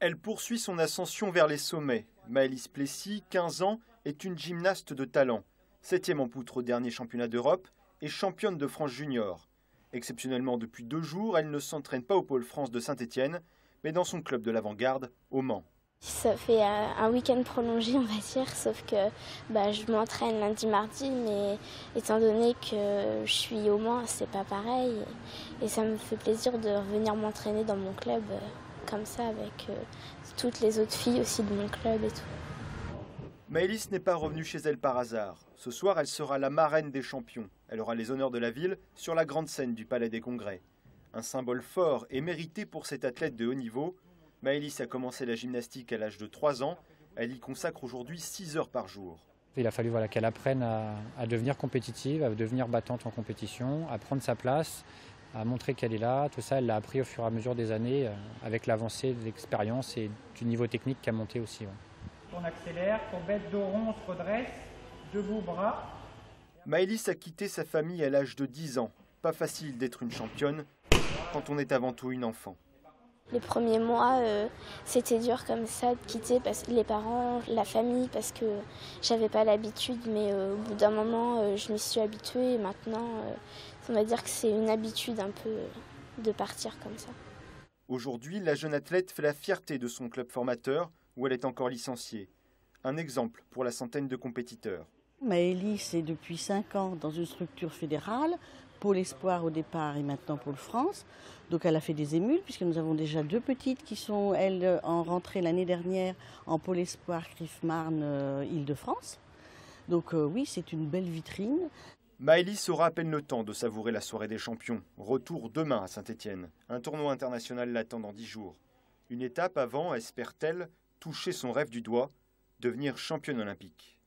Elle poursuit son ascension vers les sommets. Maëlys Plessis, 15 ans, est une gymnaste de talent. 7e en poutre au dernier championnat d'Europe et championne de France junior. Exceptionnellement, depuis 2 jours, elle ne s'entraîne pas au Pôle France de Saint-Étienne, mais dans son club de l'avant-garde, au Mans. Ça fait un week-end prolongé, on va dire, sauf que je m'entraîne lundi, mardi, mais étant donné que je suis au Mans, c'est pas pareil. Et ça me fait plaisir de revenir m'entraîner dans mon club comme ça, avec toutes les autres filles aussi de mon club et tout. Maëlys n'est pas revenue chez elle par hasard. Ce soir, elle sera la marraine des champions. Elle aura les honneurs de la ville sur la grande scène du Palais des Congrès. Un symbole fort et mérité pour cette athlète de haut niveau. Maëlys a commencé la gymnastique à l'âge de 3 ans. Elle y consacre aujourd'hui 6 heures par jour. Il a fallu qu'elle apprenne à devenir compétitive, à devenir battante en compétition, à prendre sa place, à montrer qu'elle est là. Tout ça, elle l'a appris au fur et à mesure des années, avec l'avancée de l'expérience et du niveau technique qui a monté aussi. Ouais. On accélère, courbette dos rond, on se redresse, debout, bras. Maëlys a quitté sa famille à l'âge de 10 ans. Pas facile d'être une championne quand on est avant tout une enfant. Les premiers mois, c'était dur comme ça de quitter les parents, la famille, parce que j'avais pas l'habitude. Mais au bout d'un moment, je m'y suis habituée. Et maintenant, on va dire que c'est une habitude un peu de partir comme ça. Aujourd'hui, la jeune athlète fait la fierté de son club formateur, où elle est encore licenciée. Un exemple pour la centaine de compétiteurs. Maëlys est depuis 5 ans dans une structure fédérale, Pôle Espoir au départ et maintenant Pôle France. Donc elle a fait des émules puisque nous avons déjà 2 petites qui sont, elles, en rentrée l'année dernière en Pôle Espoir Crif-Marne, Île-de-France. Donc oui, c'est une belle vitrine. Maëlys aura à peine le temps de savourer la soirée des champions. Retour demain à Saint-Étienne. Un tournoi international l'attend dans 10 jours. Une étape avant, espère-t-elle, toucher son rêve du doigt, devenir championne olympique.